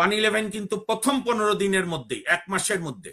111 কিন্তু প্রথম 15 দিনের মধ্যেই, 1 মাসের মধ্যে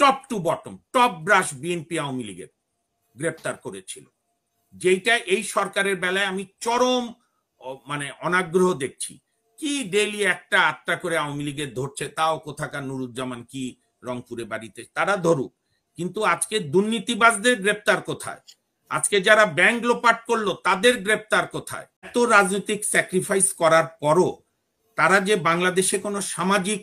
top to bottom top brush BNP Awami লীগের গ্রেপ্তার করেছিল, যেটা এই সরকারের বেলায় আমি চরম মানে অনাগ্রহ দেখছি। কি ডেইলি একটা আটটা করে আওয়ামী লীগের ধরছে, তাও কোথাকার নুরুজ্জামান কি রংপুরে বাড়িতে, তারা ধরুক, কিন্তু আজকে দুর্নীতিবাজদের গ্রেপ্তার কোথায়? আজকে যারা ব্যাংক লোপাট করলো তাদের গ্রেপ্তার কোথায়? এত রাজনৈতিক স্যাক্রিফাইস করার পরও তারা যে বাংলাদেশে কোনো সামাজিক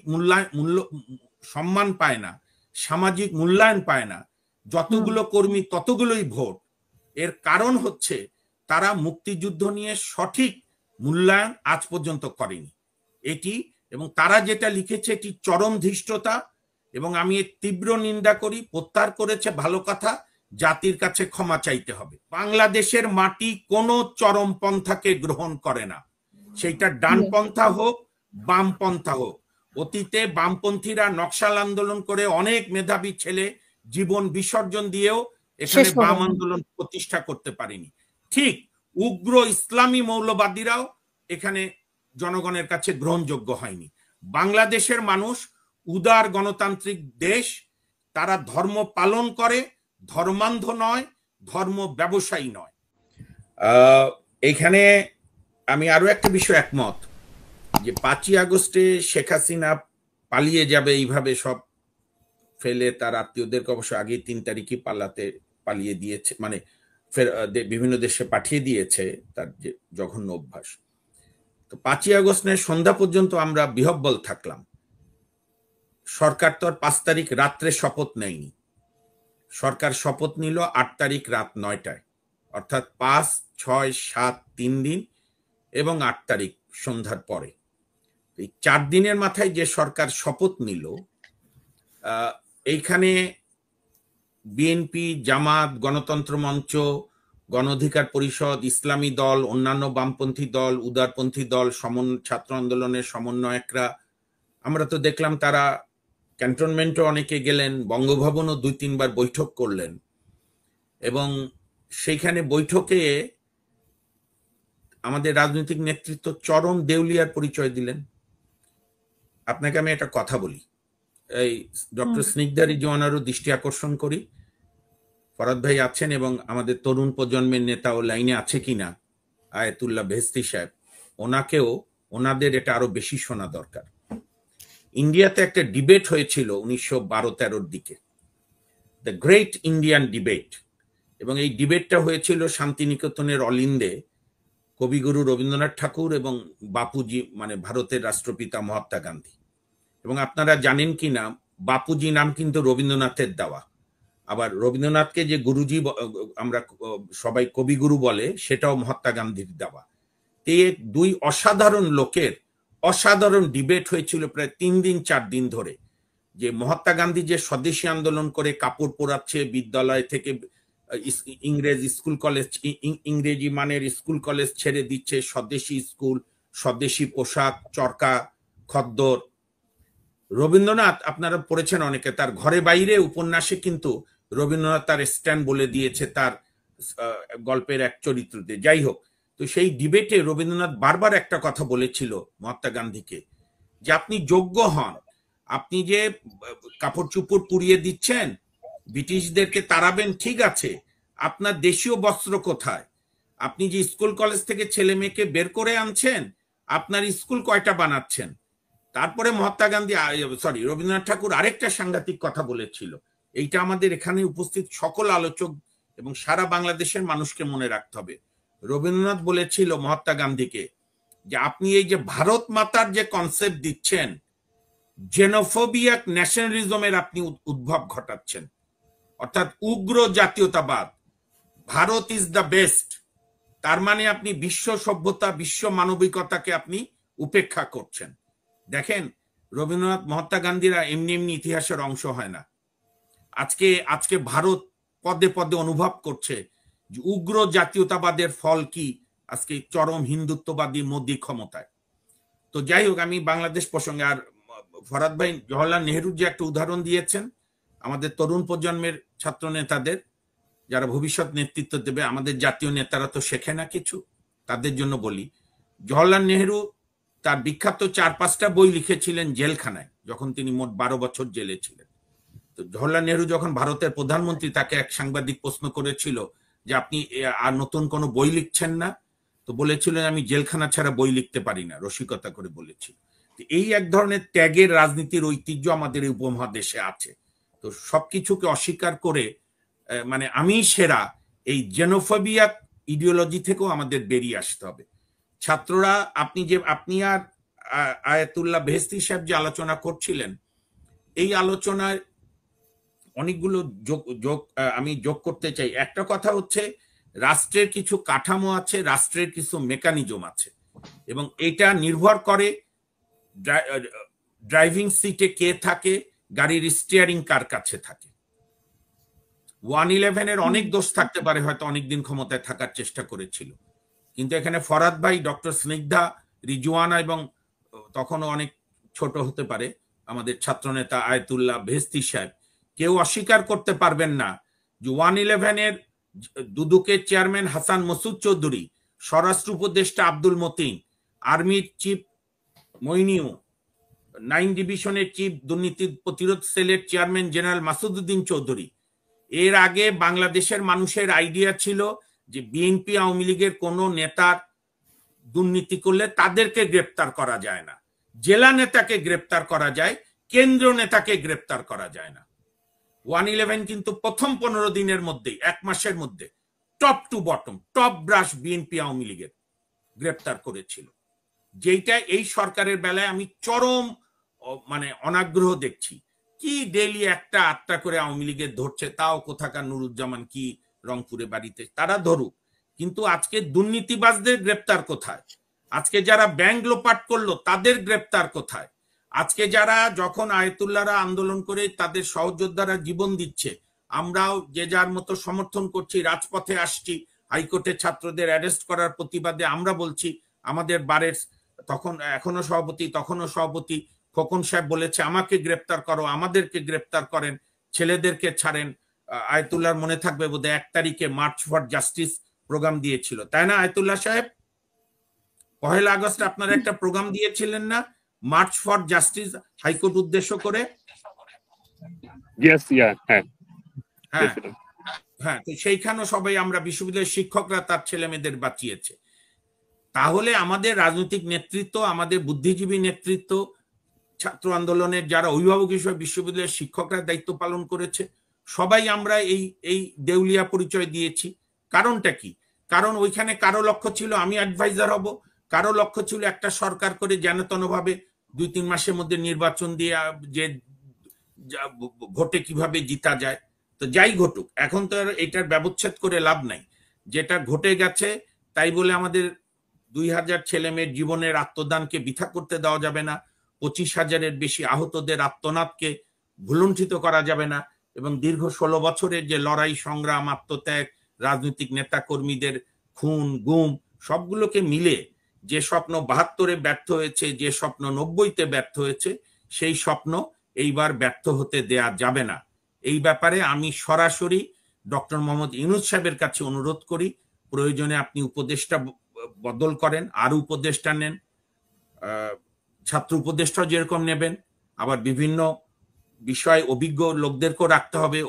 সম্মান পায় না, সামাজিক মূল্যায়ন পায় না, যতগুলো কর্মী ততগুলোই ভোট, এর কারণ হচ্ছে তারা মুক্তিযুদ্ধ নিয়ে সঠিক মূল্যায়ন আজ পর্যন্ত করেনি এটি। এবং তারা যেটা লিখেছে এটি চরম ধৃষ্টতা, এবং আমি এর তীব্র নিন্দা করি। প্রত্যাহার করেছে ভালো কথা, জাতির কাছে ক্ষমা চাইতে হবে। বাংলাদেশের মাটি কোনো চরমপন্থাকে গ্রহণ করে না, সেইটা ডানপন্থা হোক বামপন্থা হোক। অতীতে বামপন্থীরা নকশাল আন্দোলন করে অনেক মেধাবী ছেলে জীবন বিসর্জন দিয়েও এখানে বাম আন্দোলন প্রতিষ্ঠা করতে পারেনি। ঠিক উগ্র ইসলামী মৌলবাদীরাও এখানে জনগণের কাছে গ্রহণযোগ্য হয়নি। বাংলাদেশের মানুষ উদার গণতান্ত্রিক দেশ, তারা ধর্ম পালন করে, ধর্মান্ধ নয়, ধর্ম ব্যবসায়ী নয়। এখানে আমি আরো একটা বিষয় একমত যে 5ই আগস্টে শেখ হাসিনা পালিয়ে যাবে এইভাবে সব ফেলে, তার আত্মীয়দেরকে অবশ্য আগে 3 তারিখই পালিয়ে দিয়েছে, মানে বিভিন্ন দেশে পাঠিয়ে দিয়েছে, তার যে জঘন্য অভ্যাস। তো 5ই আগস্টের সন্ধ্যা পর্যন্ত আমরা বিহব্বল থাকলাম। সরকার তো আর 5 তারিখ রাত্রে শপথ নেয়নি, সরকার শপথ নিল 8 তারিখ রাত 9টায়, অর্থাৎ 5, 6, 7 3 দিন এবং 8 তারিখ সন্ধ্যার পরে। এই 4 দিনের মাথায় যে সরকার শপথ নিল, এইখানে বিএনপি, জামাত, গণতন্ত্র মঞ্চ, গণ অধিকার পরিষদ, ইসলামী দল, অন্যান্য বামপন্থী দল, উদারপন্থী দল, ছাত্র আন্দোলনের সমন্বয়করা, আমরা তো দেখলাম তারা ক্যান্টনমেন্টও অনেকে গেলেন, বঙ্গভবনও 2-3 বার বৈঠক করলেন, এবং সেইখানে বৈঠকে আমাদের রাজনৈতিক নেতৃত্ব চরম দেউলিয়ার পরিচয় দিলেন। আপনাকে আমি একটা কথা বলি, এই ডক্টর স্নিগ্ধা রিজওয়ানারও দৃষ্টি আকর্ষণ করি, ফরাদ ভাই আছেন এবং আমাদের তরুণ প্রজন্মের নেতা ও লাইনে আছে কিনা আয়াতুল্লাহ বেহেস্তি সাহেব, ওনাকেও, ওনাদের এটা আরো বেশি শোনা দরকার। ইন্ডিয়াতে একটা ডিবেট হয়েছিল 1912-13 দিকে, দ্য গ্রেট ইন্ডিয়ান ডিবেট, এবং এই ডিবেটটা হয়েছিল শান্তিনিকেতনের অলিন্দে কবিগুরু রবীন্দ্রনাথ ঠাকুর এবং বাপুজি, মানে ভারতের রাষ্ট্রপিতা মহাত্মা গান্ধী। এবং আপনারা জানেন কি না, বাপুজি নাম কিন্তু রবীন্দ্রনাথের দেওয়া, আবার রবীন্দ্রনাথকে যে গুরুজি আমরা সবাই কবিগুরু বলে, সেটাও মহাত্মা গান্ধীর দেওয়া। এই 2 অসাধারণ লোকের অসাধারণ ডিবেট হয়েছিল প্রায় 3 দিন 4 দিন ধরে, যে মহাত্মা গান্ধী যে স্বদেশী আন্দোলন করে কাপড় পরাচ্ছে, বিদ্যালয় থেকে ইংরেজি মানের স্কুল কলেজ ছেড়ে দিচ্ছে, স্বদেশী স্কুল, স্বদেশী পোশাক, চরকা, খদ্দর। রবীন্দ্রনাথ আপনারা পড়েছেন অনেকে, তার ঘরে বাইরে উপন্যাসে কিন্তু রবীন্দ্রনাথ তার স্ট্যান্ড বলে দিয়েছে তার গল্পের এক চরিত্রতে। যাই হোক, তো সেই ডিবেটে রবীন্দ্রনাথ বারবার একটা কথা বলেছিল মহাত্মা গান্ধীকে, যে আপনি যোগ্য হন, আপনি যে কাপড় চুপড় পুড়িয়ে দিচ্ছেন, ব্রিটিশদেরকে তাড়াবেন, ঠিক আছে, আপনার দেশীয় বস্ত্র কোথায়? আপনি যে স্কুল কলেজ থেকে ছেলে মেয়েকে বের করে আনছেন, আপনার স্কুল কয়টা বানাচ্ছেন? তারপরে মহাত্মা গান্ধী, রবীন্দ্রনাথ ঠাকুর আরেকটা সাংঘাতিক কথা বলেছিল, এইটা আমাদের এখানে উপস্থিত সকল আলোচক এবং সারা বাংলাদেশের মানুষকে মনে রাখতে হবে। রবীন্দ্রনাথ বলেছিল মহাত্মা গান্ধীকে, যে আপনি এই যে ভারত মাতার যে কনসেপ্ট দিচ্ছেন, জেনোফোবিয়া ন্যাশনালিজমের আপনি উদ্ভব ঘটাচ্ছেন, অর্থাৎ উগ্র জাতীয়তাবাদ, ভারত ইজ দ্য বেস্ট, তার মানে আপনি বিশ্ব সভ্যতা, বিশ্ব মানবিকতাকে আপনি উপেক্ষা করছেন। দেখেন, রবীন্দ্রনাথ, মহাত্মা গান্ধীরা এমনি এমনি ইতিহাসের অংশ হয় না। আজকে ভারত পদে পদে অনুভব করছে যে উগ্র জাতীয়তাবাদের ফল কি, আজকে চরম হিন্দুত্ববাদী মোদী ক্ষমতায়। তো যাই হোক, আমি বাংলাদেশ প্রসঙ্গে, আর ফরাদ ভাই জওহরলাল নেহরুর যে একটা উদাহরণ দিয়েছেন, আমাদের তরুণ প্রজন্মের ছাত্র নেতাদের যারা ভবিষ্যৎ নেতৃত্ব দেবে, আমাদের জাতীয় নেতারা তো শেখে না কিছু, তাদের জন্য বলি, জওহরলাল নেহরু তার বিখ্যাত 4-5টা বই লিখেছিলেন জেলখানায়, যখন তিনি মোট 12 বছর জেলে ছিলেন। তো জওহরলাল নেহরু যখন ভারতের প্রধানমন্ত্রী, তাকে এক সাংবাদিক প্রশ্ন করেছিল যে আপনি আর নতুন কোনো বই লিখছেন না, তো বলেছিলেন আমি জেলখানা ছাড়া বই লিখতে পারি না, রসিকতা করে বলেছিল। এই এক ধরনের ত্যাগের রাজনীতির ঐতিহ্য আমাদের এই উপমহাদেশে আছে। তো সবকিছুকে অস্বীকার করে মানে আমি সেরা, এই জেনোফোবিয়া ইডিওলজি থেকেও আমাদের বেরিয়ে আসতে হবে। ছাত্ররা, আপনি আর আয়াতুল্লাহ বেহেশতি সাহেব যে আলোচনা করছিলেন, এই আলোচনায় অনেকগুলো আমি যোগ করতে চাই। একটা কথা হচ্ছে, রাষ্ট্রের কিছু কাঠামো আছে, রাষ্ট্রের কিছু মেকানিজম আছে, এবং এটা নির্ভর করে ড্রাইভিং সিটে কে থাকে, গাড়ির স্টিয়ারিং কার কাছে থাকে। 111-এর অনেক দোষ থাকতে পারে, হয়তো অনেকদিন ক্ষমতায় থাকার চেষ্টা করেছিল, কিন্তু এখানে ফরহাদ ভাই, ডক্টর স্নিগ্ধা, রিজওয়ানা এবং তখনও অনেক ছোট হতে পারে আমাদের ছাত্রনেতা আয়াতুল্লাহ বেহেশতি সাহেব, কেউ অস্বীকার করতে পারবেন না যে 111-এর দুদকের চেয়ারম্যান হাসান মাসুদ চৌধুরী, স্বরাষ্ট্র উপদেষ্টা আব্দুল মতিন, আর্মির চিফ মইনিউ, 9 ডিভিশনের চিফ দুর্নীতি প্রতিরোধ সেলের চেয়ারম্যান জেনারেল মাসুদউদ্দিন চৌধুরী, এর আগে বাংলাদেশের মানুষের আইডিয়া ছিল যে বিএনপি আওয়ামী লীগের কোন নেতার দুর্নীতি করলে তাদেরকে গ্রেপ্তার করা যায় না, জেলা নেতাকে গ্রেপ্তার করা যায়, কেন্দ্রীয় নেতাকে গ্রেপ্তার করা যায় না। 111 কিন্তু প্রথম 15 দিনের মধ্যেই, 1 মাসের মধ্যে top to bottom, top brush BNP Awami লীগের গ্রেপ্তার করেছিল, যেটা এই সরকারের বেলায় আমি চরম মানে অনাগ্রহ দেখছি। কি ডেইলি 1টা-8টা করে আওয়ামী লীগের ধরছে, তাও কোথাকার নুরুজ্জামান কি রংপুরে বাড়িতে, তারা ধরুক, কিন্তু আজকে দুর্নীতিবাজদের গ্রেপ্তার কোথায়? আজকে যারা ব্যাংক লোপাট করলো তাদের গ্রেপ্তার কোথায়? আজকে যারা, যখন আয়াতুল্লাহরা আন্দোলন করে তাদের সহযোদ্ধারা জীবন দিচ্ছে, আমরাও যে যার মতো সমর্থন করছি, রাজপথে আসছি, হাইকোর্টে ছাত্রদের অ্যারেস্ট করার প্রতিবাদে আমরা বলছি, আমাদের বারের এখনো সভাপতি খোকন সাহেব বলেছে আমাকে গ্রেপ্তার করো, আমাদেরকে গ্রেপ্তার করেন, ছেলেদেরকে ছাড়েন। আয়াতুল্লাহর মনে থাকবে বোধহয় 1 তারিখে মার্চ ফর জাস্টিস প্রোগ্রাম দিয়েছিল, তাই না আয়াতুল্লাহ সাহেব? 1 আগস্ট আপনারা একটা প্রোগ্রাম দিয়েছিলেন না, মার্চ ফর জাস্টিস, হাইকোর্ট উদ্দেশ্য করে? হ্যাঁ, তো সেইখানেও সবাই আমরা, বিশ্ববিদ্যালয়ের শিক্ষকরা তার ছেলে মেয়েদের বাঁচিয়েছে। তাহলে আমাদের রাজনৈতিক নেতৃত্ব, আমাদের বুদ্ধিজীবী নেতৃত্ব, ছাত্র আন্দোলনের যারা অভিভাবক হিসেবে বিশ্ববিদ্যালয়ের শিক্ষকরা দায়িত্ব পালন করেছে, সবাই আমরা এই দেউলিয়া পরিচয় দিয়েছি। কারণটা কি? কারণ ওইখানে কারো লক্ষ্য ছিল আমি অ্যাডভাইজার হব, কারো লক্ষ্য ছিল একটা সরকার করে যেনতনভাবে 2-3 মাসের মধ্যে নির্বাচন দিয়ে যে ভোটে কিভাবে জিতা যায়। তো যাই ঘটুক, এখন তো এটার ব্যবচ্ছেদ করে লাভ নাই, যেটা ঘটে গেছে তাই বলে আমাদের 2000 ছেলে মেয়ের জীবনের আত্মদানকে বৃথা করতে দেওয়া যাবে না, 25,000-এর বেশি আহতদের আত্মনাদকে ভুলুণ্ঠিত করা যাবে না, এবং দীর্ঘ 16 বছরের যে লড়াই, সংগ্রাম, আত্মত্যাগ, রাজনৈতিক নেতা কর্মীদের খুন গুম, সবগুলোকে মিলে যে স্বপ্ন 72-এ ব্যর্থ হয়েছে, যে স্বপ্ন 90-তে ব্যর্থ হয়েছে, সেই স্বপ্ন এইবার ব্যর্থ হতে দেয়া যাবে না। এই ব্যাপারে আমি সরাসরি ডক্টর মোহাম্মদ ইউনূস সাহেবের কাছে অনুরোধ করি, প্রয়োজনে আপনি উপদেষ্টা বদল করেন, আর উপদেষ্টা নেন, ছাত্র উপদেষ্টাও যেরকম নেবেন, আবার বিভিন্ন বিষয় অভিজ্ঞ লোকদেরকেও রাখতে হবে।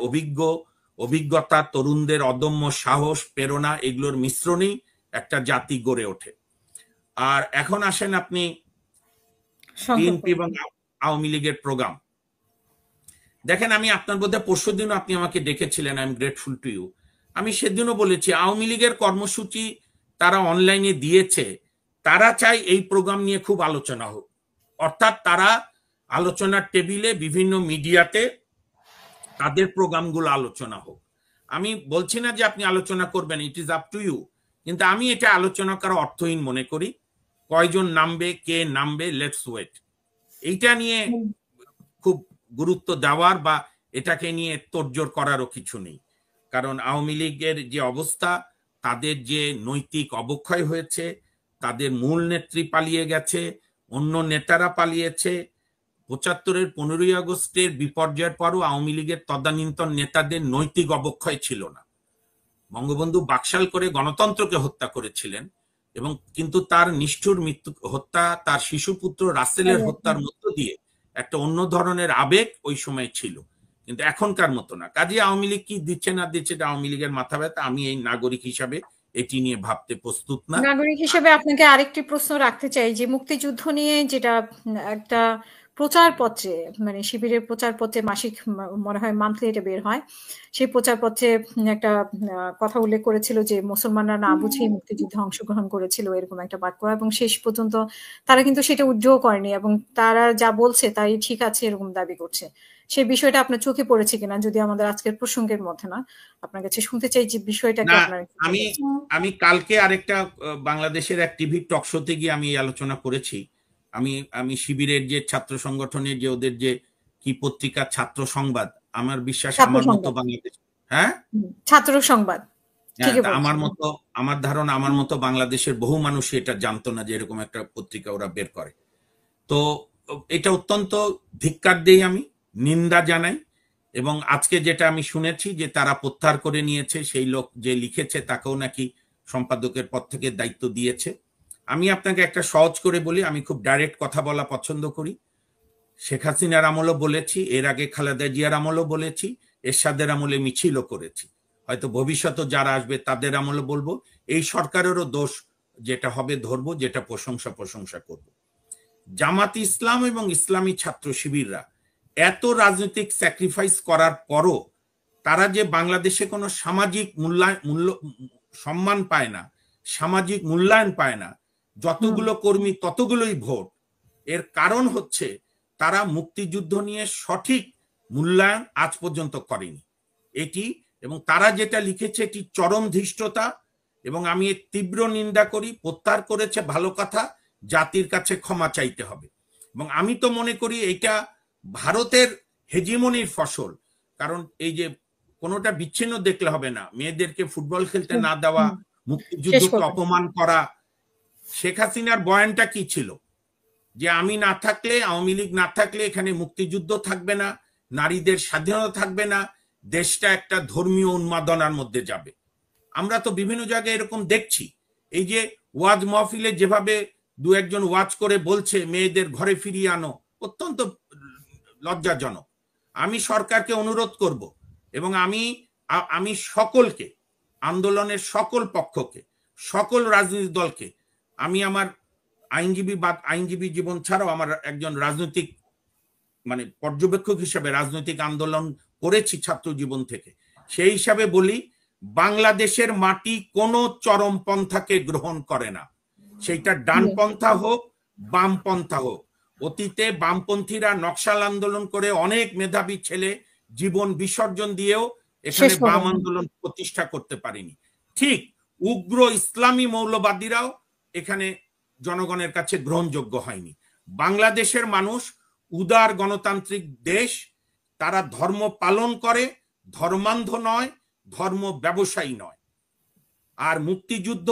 অভিজ্ঞতা, তরুণদের অদম্য সাহস, প্রেরণা, এগুলোর মিশ্রণেই একটা জাতি গড়ে ওঠে। আর এখন আসেন আপনি বিএনপি এবং আওয়ামী লীগের প্রোগ্রাম দেখেন। আমি আপনার বোধহয় পরশুদিনও আপনি আমাকে ডেকেছিলেন, I am grateful to you. আমি সেদিনও বলেছি আওয়ামী লীগের কর্মসূচি তারা অনলাইনে দিয়েছে, তারা চায় এই প্রোগ্রাম নিয়ে খুব আলোচনা হোক, অর্থাৎ তারা আলোচনার টেবিলে বিভিন্ন মিডিয়াতে তাদের প্রোগ্রামগুলো আলোচনা হোক। আমি বলছি না যে আপনি আলোচনা করবেন, it is up to you, কিন্তু আমি এটা আলোচনা করা অর্থহীন মনে করি। কয়জন নামবে, কে নামবে, লেটস ওয়েট। এইটা নিয়ে খুব গুরুত্ব দেওয়ার বা এটাকে নিয়ে তোড়জোড় করারও কিছু নেই, কারণ আওয়ামী লীগের যে অবস্থা, তাদের যে নৈতিক অবক্ষয় হয়েছে, তাদের মূল নেত্রী পালিয়ে গেছে, অন্য নেতারা পালিয়েছে। 75-এর 15ই আগস্টের বিপর্যয়ের পরও আওয়ামী লীগের তদানীন্তন নেতাদের নৈতিক অবক্ষয় ছিল না। বঙ্গবন্ধু বাকশাল করে গণতন্ত্রকে হত্যা করেছিলেন, এবং কিন্তু তার নিষ্ঠুর মৃত্যু হত্যা, তার শিশুপুত্র রাসেলের হত্যার মধ্য দিয়ে একটা অন্য ধরনের আবেগ ওই সময় ছিল, কিন্তু এখনকার মতো না। কাজে আওয়ামী লীগ কি দিচ্ছে না দিচ্ছে এটা আওয়ামী লীগের মাথা ব্যথা, আমি এই নাগরিক হিসাবে এটি নিয়ে ভাবতে প্রস্তুত না। নাগরিক হিসেবে আপনাকে আরেকটি প্রশ্ন রাখতে চাই যে মুক্তিযুদ্ধ নিয়ে যেটা একটা প্রচারপত্রে, মানে শিবিরের প্রচারপত্রে মাসিক, মনে হয় মান্থলি এটা বের হয়, সেই প্রচারপত্রে একটা কথা উল্লেখ করেছিল যে মুসলমানরা না বুঝেই মুক্তিযুদ্ধে অংশগ্রহণ করেছিল, এরকম একটা বাক্য, এবং শেষ পর্যন্ত তারা কিন্তু সেটা উইথড্র করেনি এবং তারা যা বলছে তাই ঠিক আছে এরকম দাবি করছে। সেই বিষয়টা আপনার চোখে পড়েছে কিনা, যদি আমাদের আজকের প্রসঙ্গের মধ্যে না, আপনার কাছে শুনতে চাই যে বিষয়টাকে না, আপনার কি আমি বলছেন। আমি কালকে আরেকটা বাংলাদেশের এক টিভি টক শোতে গিয়ে আমি এই আলোচনা করেছি। আমি আমি শিবিরের যে ছাত্র সংগঠনের যে ওদের যে কি পত্রিকা ছাত্র সংবাদ, আমার বিশ্বাস ছাত্র আমার মতো সংবাদ, বাংলাদেশ, হ্যাঁ ছাত্র সংবাদ, হ্যাঁ, ঠিকই তা বলছেন। আমার মতো, আমার ধারণা আমার মতো বাংলাদেশের বহু মানুষ এটা জানতো না যে এরকম একটা পত্রিকা ওরা বের করে। তো এটা অত্যন্ত ধিক্কার দেই, আমি নিন্দা জানাই। এবং আজকে যেটা আমি শুনেছি যে তারা প্রত্যাহার করে নিয়েছে, সেই লোক যে লিখেছে তাকেও নাকি সম্পাদকের পদ থেকে দায়িত্ব দিয়েছে। আমি আপনাকে একটা সহজ করে বলি, আমি খুব ডাইরেক্ট কথা বলা পছন্দ করি। শেখ হাসিনার আমলও বলেছি, এর আগে খালেদা জিয়ার আমলও বলেছি, এরশাদের আমলে মিছিলও করেছি, হয়তো ভবিষ্যতে যারা আসবে তাদের আমলও বলবো। এই সরকারেরও দোষ যেটা হবে ধরবো, যেটা প্রশংসা প্রশংসা করব। জামাত ইসলাম এবং ইসলামী ছাত্র শিবিররা এত রাজনৈতিক স্যাক্রিফাইস করার পরও তারা যে বাংলাদেশে কোনো সামাজিক মূল্য সম্মান পায় না, সামাজিক মূল্যায়ন পায় না, যতগুলো কর্মী ততগুলোই ভোট, এর কারণ হচ্ছে তারা মুক্তিযুদ্ধ নিয়ে সঠিক মূল্যায়ন আজ পর্যন্ত করেনি এটি। এবং তারা যেটা লিখেছে এটি চরম ধৃষ্টতা, এবং আমি এর তীব্র নিন্দা করি। প্রত্যাহার করেছে ভালো কথা, জাতির কাছে ক্ষমা চাইতে হবে। এবং আমি তো মনে করি এটা ভারতের হেজিমনির ফসল। কারণ এই যে কোনোটা বিচ্ছিন্ন দেখলে হবে না, মেয়েদেরকে ফুটবল খেলতে না দেওয়া, শেষ মুক্তিযুদ্ধকে করবেন। অপমান করা। শেখ হাসিনার বয়ানটা কি ছিল, যে আমি না থাকলে, আওয়ামী লীগ না থাকলে এখানে মুক্তিযুদ্ধ থাকবে না, নারীদের স্বাধীনতা থাকবে না, দেশটা একটা ধর্মীয় উন্মাদনার মধ্যে যাবে। আমরা তো বিভিন্ন জায়গায় এরকম দেখছি। এই যে ওয়াজ মাহফিলে যেভাবে দু একজন ওয়াজ করে বলছে মেয়েদের ঘরে ফিরিয়ে আনো, অত্যন্ত লজ্জাজনক। আমি সরকারকে অনুরোধ করব, এবং আমি সকলকে, আন্দোলনের সকল পক্ষকে, সকল রাজনৈতিক দলকে, আমি আমার আইনজীবী জীবন ছাড়াও আমার একজন রাজনৈতিক মানে পর্যবেক্ষক হিসেবে রাজনৈতিক আন্দোলন করেছি ছাত্র জীবন থেকে, সেই হিসাবে বলি বাংলাদেশের মাটি কোনো চরমপন্থাকে গ্রহণ করে না, সেইটা ডানপন্থা হোক বামপন্থা হোক। অতীতে বামপন্থীরা নকশাল আন্দোলন করে অনেক মেধাবী ছেলে জীবন বিসর্জন দিয়েও এখানে শেষ বাম করবেন। আন্দোলন প্রতিষ্ঠা করতে পারেনি। ঠিক উগ্র ইসলামী মৌলবাদীরাও এখানে জনগণের কাছে গ্রহণযোগ্য হয়নি। বাংলাদেশের মানুষ উদার গণতান্ত্রিক দেশ, তারা ধর্ম পালন করে, ধর্মান্ধ নয়, ধর্ম ব্যবসায়ী নয়। আর মুক্তিযুদ্ধ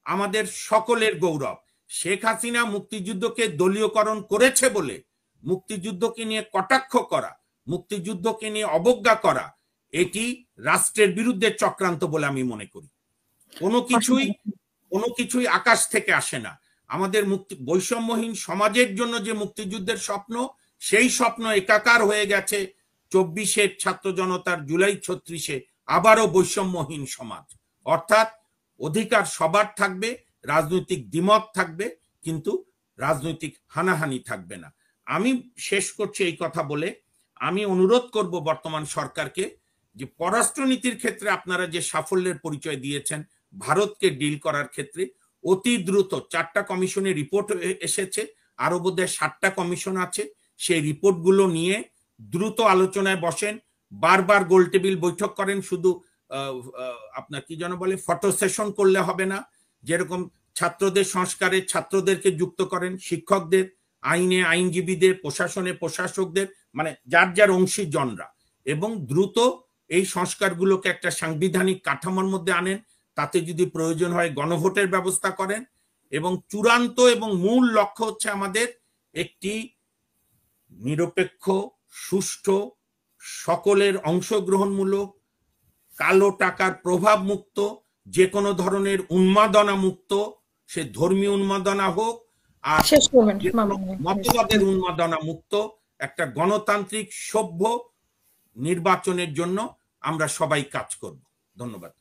আমাদের সকলের গৌরব। শেখ হাসিনা মুক্তিযুদ্ধকে দলীয়করণ করেছে বলে মুক্তিযুদ্ধকে নিয়ে কটাক্ষ করা, মুক্তিযুদ্ধকে নিয়ে অবজ্ঞা করা, এটি রাষ্ট্রের বিরুদ্ধে চক্রান্ত বলে আমি মনে করি। কোনো কিছুই আকাশ থেকে আসে না। আমাদের বৈষম্যহীন সমাজের জন্য যে মুক্তিযুদ্ধের স্বপ্ন, সেই স্বপ্ন একাকার হয়ে গেছে 24-এর ছাত্র জনতার জুলাই 36-এ আবারও বৈষম্যহীন সমাজ। অর্থাৎ অধিকার সবার থাকবে, রাজনৈতিক দ্বিমত থাকবে, কিন্তু রাজনৈতিক হানাহানি থাকবে না। আমি শেষ করছি এই কথা বলে, আমি অনুরোধ করব বর্তমান সরকারকে যে পররাষ্ট্রনীতির ক্ষেত্রে আপনারা যে সাফল্যের পরিচয় দিয়েছেন, ভারতকে ডিল করার ক্ষেত্রে অতি দ্রুত 4টা কমিশনের রিপোর্ট এসেছে, আরো বোধহয় 7টা কমিশন আছে, সেই রিপোর্টগুলো নিয়ে দ্রুত আলোচনায় বসেন। বারবার গোল টেবিল বৈঠক করেন, শুধু আপনার কি যেন বলে ফটো সেশন করলে হবে না। যেরকম ছাত্রদের সংস্কারে ছাত্রদেরকে যুক্ত করেন, শিক্ষকদের, আইনে আইনজীবীদের, প্রশাসনে প্রশাসকদের, মানে যার যার অংশীজনরা, এবং দ্রুত এই সংস্কারগুলোকে একটা সাংবিধানিক কাঠামোর মধ্যে আনেন। তাতে যদি প্রয়োজন হয় গণভোটের ব্যবস্থা করেন। এবং চূড়ান্ত এবং মূল লক্ষ্য হচ্ছে আমাদের একটি নিরপেক্ষ, সুষ্ঠু, সকলের অংশগ্রহণমূলক, কালো টাকার প্রভাব মুক্ত, যে কোনো ধরনের উন্মাদনা মুক্ত, সে ধর্মীয় উন্মাদনা হোক আর শেষ করবেন যে কোনো মামুন ভাই। মতবাদের উন্মাদনা মুক্ত একটা গণতান্ত্রিক সভ্য নির্বাচনের জন্য আমরা সবাই কাজ করব। ধন্যবাদ।